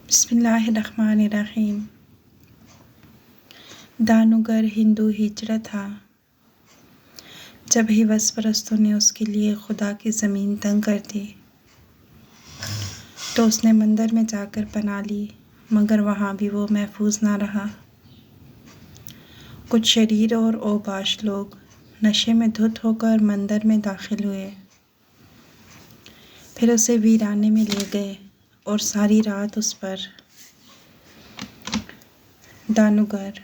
बिस्मिल्लाहिर्रहमानिर्रहीम। दानुगर हिंदू हिजड़ा था। जब हिवस परस्तों ने उसके लिए खुदा की ज़मीन तंग कर दी तो उसने मंदिर में जाकर पनाह ली, मगर वहाँ भी वो महफूज ना रहा। कुछ शरीर और ओबाश लोग नशे में धुत होकर मंदिर में दाखिल हुए, फिर उसे वीराने में ले गए और सारी रात उस पर। दानुगर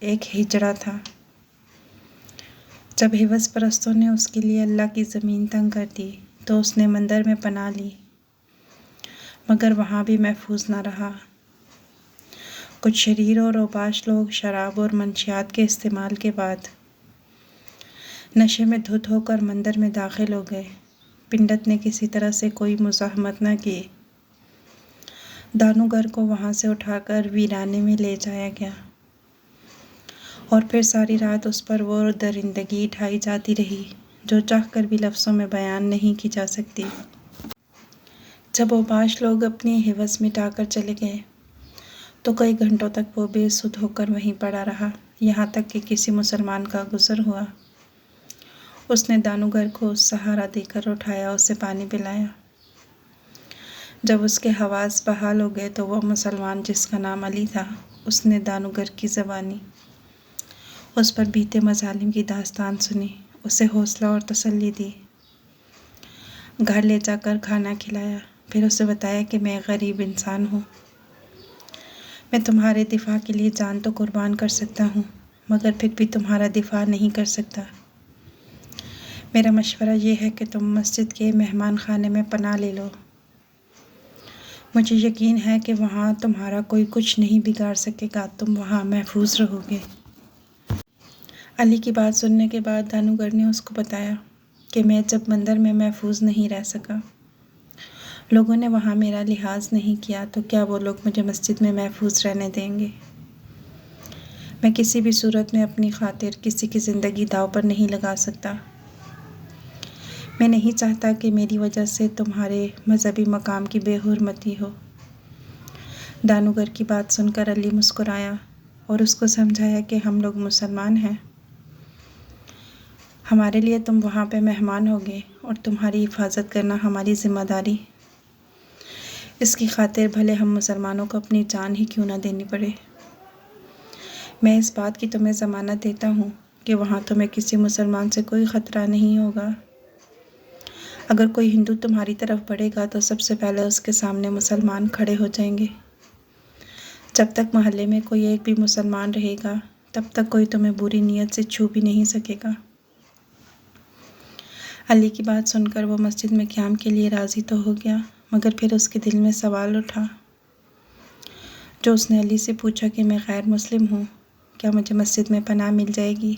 एक हिजड़ा था। जब हिवस परस्तों ने उसके लिए अल्लाह की ज़मीन तंग कर दी तो उसने मंदिर में पनाह ली, मगर वहाँ भी महफूज ना रहा। कुछ शरीर और ओबाश लोग शराब और मंशियात के इस्तेमाल के बाद नशे में धुत होकर मंदिर में दाखिल हो गए। पिंडत ने किसी तरह से कोई मुज़ाहमत न की। दानुगर को वहाँ से उठाकर वीराने में ले जाया गया और फिर सारी रात उस पर वो दरिंदगी ढाई जाती रही जो चाहकर भी लफ्ज़ों में बयान नहीं की जा सकती। जब ओबाश लोग अपनी हिवस मिटाकर चले गए तो कई घंटों तक वो बेसुध होकर वहीं पड़ा रहा, यहाँ तक कि किसी मुसलमान का गुज़र हुआ। उसने दानुगर को सहारा देकर उठाया, उसे पानी पिलाया। जब उसके हवास बहाल हो गए तो वह मुसलमान, जिसका नाम अली था, उसने दानुगर की ज़बानी उस पर बीते मज़ालिम की दास्तान सुनी, उसे हौसला और तसल्ली दी। घर ले जाकर खाना खिलाया, फिर उसे बताया कि मैं गरीब इंसान हूँ, मैं तुम्हारे दिफा के लिए जान तो कुर्बान कर सकता हूँ, मगर फिर भी तुम्हारा दिफा नहीं कर सकता। मेरा मशवरा ये है कि तुम मस्जिद के मेहमान खाने में पनाह ले लो। मुझे यकीन है कि वहाँ तुम्हारा कोई कुछ नहीं बिगाड़ सकेगा, तुम वहाँ महफूज रहोगे। अली की बात सुनने के बाद दानुगर ने उसको बताया कि मैं जब मंदिर में महफूज नहीं रह सका, लोगों ने वहाँ मेरा लिहाज नहीं किया, तो क्या वो लोग मुझे मस्जिद में महफूज रहने देंगे। मैं किसी भी सूरत में अपनी खातिर किसी की ज़िंदगी दाव पर नहीं लगा सकता। मैं नहीं चाहता कि मेरी वजह से तुम्हारे मजहबी मकाम की बेहुरमती हो। दानुगर की बात सुनकर अली मुस्कुराया और उसको समझाया कि हम लोग मुसलमान हैं, हमारे लिए तुम वहाँ पे मेहमान होगे और तुम्हारी हिफाजत करना हमारी ज़िम्मेदारी। इसकी खातिर भले हम मुसलमानों को अपनी जान ही क्यों ना देनी पड़े। मैं इस बात की तुम्हें ज़मानत देता हूँ कि वहाँ तुम्हें किसी मुसलमान से कोई ख़तरा नहीं होगा। अगर कोई हिंदू तुम्हारी तरफ बढ़ेगा तो सबसे पहले उसके सामने मुसलमान खड़े हो जाएंगे। जब तक मोहल्ले में कोई एक भी मुसलमान रहेगा तब तक कोई तुम्हें बुरी नीयत से छू भी नहीं सकेगा। अली की बात सुनकर वो मस्जिद में क़याम के लिए राज़ी तो हो गया, मगर फिर उसके दिल में सवाल उठा जो उसने अली से पूछा कि मैं गैर मुस्लिम हूँ, क्या मुझे मस्जिद में पनाह मिल जाएगी।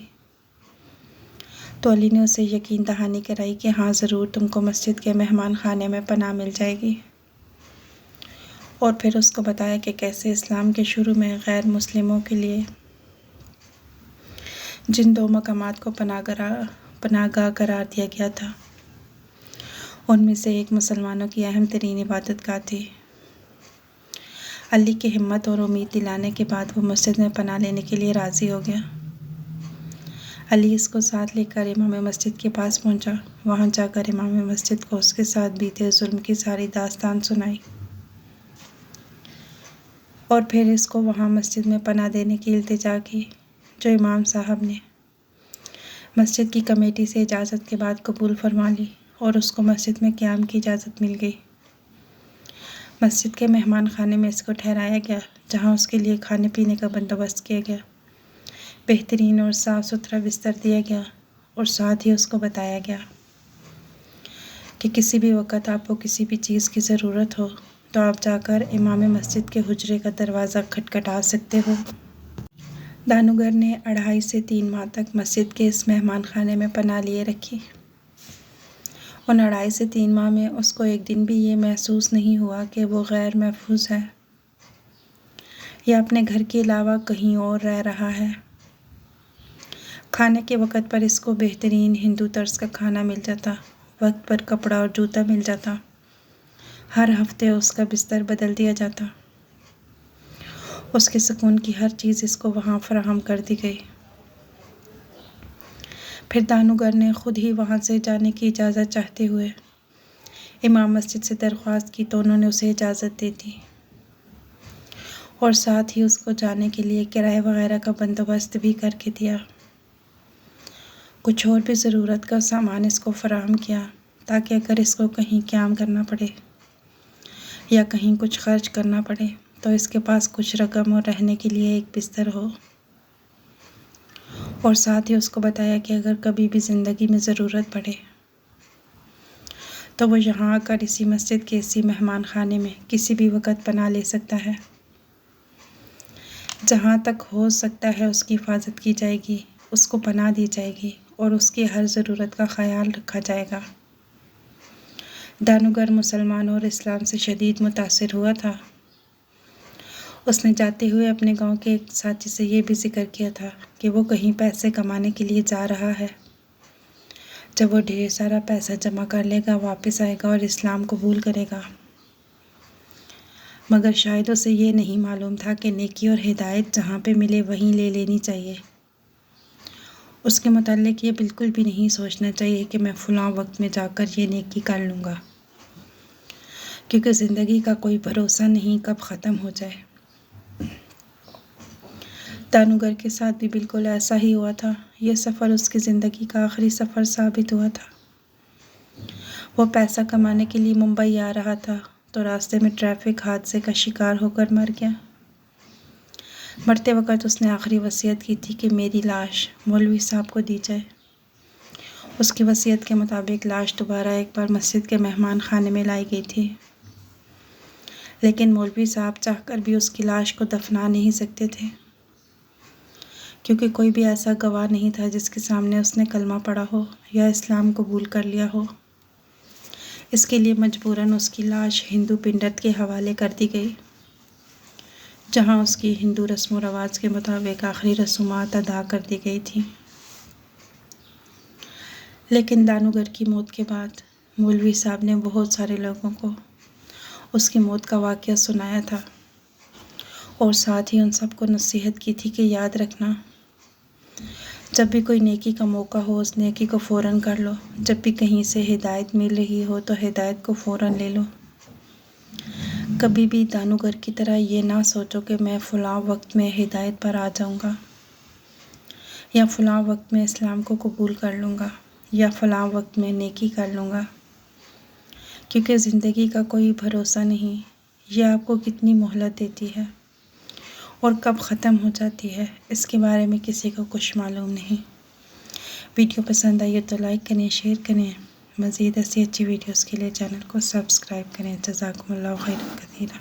तो अली ने उसे यकीन दहानी कराई कि हाँ ज़रूर तुमको मस्जिद के मेहमान खाने में पनाह मिल जाएगी, और फिर उसको बताया कि कैसे इस्लाम के शुरू में गैर मुस्लिमों के लिए जिन दो मकामात को पनाहगाह करार दिया गया था, उनमें से एक मुसलमानों की अहम तरीन इबादतगाह थी। अली की हिम्मत और उम्मीद दिलाने के बाद वो मस्जिद में पनाह लेने के लिए राज़ी हो गया। अली इसको साथ लेकर इमाम मस्जिद के पास पहुंचा। वहां जाकर इमाम मस्जिद को उसके साथ बीते जुल्म की सारी दास्तान सुनाई और फिर इसको वहां मस्जिद में पनाह देने की इल्तिजा की, जो इमाम साहब ने मस्जिद की कमेटी से इजाज़त के बाद कबूल फरमा ली और उसको मस्जिद में क़याम की इजाज़त मिल गई। मस्जिद के मेहमान खाने में इसको ठहराया गया, जहां उसके लिए खाने पीने का बंदोबस्त किया गया, बेहतरीन और साफ़ सुथरा बिस्तर दिया गया और साथ ही उसको बताया गया कि किसी भी वक्त आपको किसी भी चीज़ की ज़रूरत हो तो आप जाकर इमाम मस्जिद के हुजरे का दरवाज़ा खटखटा सकते हो। दानुगर ने 2.5 से 3 माह तक मस्जिद के इस मेहमान खाने में पनाह लिए रखी। उन 2.5 से 3 माह में उसको एक दिन भी ये महसूस नहीं हुआ कि वो गैर महफूज है या अपने घर के अलावा कहीं और रह रहा है। खाने के वक़्त पर इसको बेहतरीन हिंदू तर्ज का खाना मिल जाता, वक्त पर कपड़ा और जूता मिल जाता, हर हफ्ते उसका बिस्तर बदल दिया जाता। उसके सुकून की हर चीज़ इसको वहाँ फराहम कर दी गई। फिर दानुगर ने खुद ही वहाँ से जाने की इजाज़त चाहते हुए इमाम मस्जिद से दरख्वास्त की तो उन्होंने उसे इजाज़त दे दी और साथ ही उसको जाने के लिए किराए वगैरह का बंदोबस्त भी करके दिया। कुछ और भी ज़रूरत का सामान इसको फराहम किया ताकि अगर इसको कहीं क़याम करना पड़े या कहीं कुछ खर्च करना पड़े तो इसके पास कुछ रकम और रहने के लिए एक बिस्तर हो। और साथ ही उसको बताया कि अगर कभी भी ज़िंदगी में ज़रूरत पड़े तो वो यहाँ आकर इसी मस्जिद के इसी मेहमान खाने में किसी भी वक़्त पनाह ले सकता है। जहाँ तक हो सकता है उसकी हिफाजत की जाएगी, उसको पनाह दी जाएगी और उसकी हर ज़रूरत का ख्याल रखा जाएगा। दानुगर मुसलमान और इस्लाम से शदीद मुतासिर हुआ था। उसने जाते हुए अपने गांव के एक साथी से ये भी जिक्र किया था कि वो कहीं पैसे कमाने के लिए जा रहा है। जब वो ढेर सारा पैसा जमा कर लेगा वापस आएगा और इस्लाम कबूल करेगा। मगर शायद उसे ये नहीं मालूम था कि नेकी और हिदायत जहाँ पे मिले वहीं ले लेनी चाहिए। उसके मुताल्लिक़ ये बिल्कुल भी नहीं सोचना चाहिए कि मैं फ़लाँ वक्त में जाकर ये नेकी कर लूँगा, क्योंकि ज़िंदगी का कोई भरोसा नहीं कब ख़त्म हो जाए। दानुगर के साथ भी बिल्कुल ऐसा ही हुआ था। यह सफ़र उसकी ज़िंदगी का आखिरी सफ़र साबित हुआ था। वो पैसा कमाने के लिए मुंबई आ रहा था तो रास्ते में ट्रैफिक हादसे का शिकार होकर मर गया। मरते वक़्त उसने आखिरी वसीयत की थी कि मेरी लाश मौलवी साहब को दी जाए। उसकी वसीयत के मुताबिक लाश दोबारा एक बार मस्जिद के मेहमान खाने में लाई गई थी, लेकिन मौलवी साहब चाहकर भी उसकी लाश को दफना नहीं सकते थे, क्योंकि कोई भी ऐसा गवाह नहीं था जिसके सामने उसने कलमा पढ़ा हो या इस्लाम कबूल कर लिया हो। इसके लिए मजबूरन उसकी लाश हिंदू पिंडत के हवाले कर दी गई, जहां उसकी हिंदू रस्म व रवाज के मुताबिक आखिरी रसूमात अदा कर दी गई थी। लेकिन दानुगर की मौत के बाद मौलवी साहब ने बहुत सारे लोगों को उसकी मौत का वाक़या सुनाया था और साथ ही उन सबको नसीहत की थी कि याद रखना, जब भी कोई नेकी का मौका हो उस नेकी को फ़ौरन कर लो। जब भी कहीं से हिदायत मिल रही हो तो हिदायत को फ़ौरन ले लो। कभी भी दानुगर की तरह ये ना सोचो कि मैं फ़लाँ वक्त में हिदायत पर आ जाऊंगा या फ़लाँ वक्त में इस्लाम को कबूल कर लूँगा या फ़लाँ वक्त में नेकी कर लूँगा, क्योंकि ज़िंदगी का कोई भरोसा नहीं। यह आपको कितनी मोहलत देती है और कब ख़त्म हो जाती है इसके बारे में किसी को कुछ मालूम नहीं। वीडियो पसंद आई हो तो लाइक करें, शेयर करें। मज़ीद ऐसी अच्छी वीडियोस के लिए चैनल को सब्सक्राइब करें। जज़ाकुमुल्लाहु खैरन कसीरा।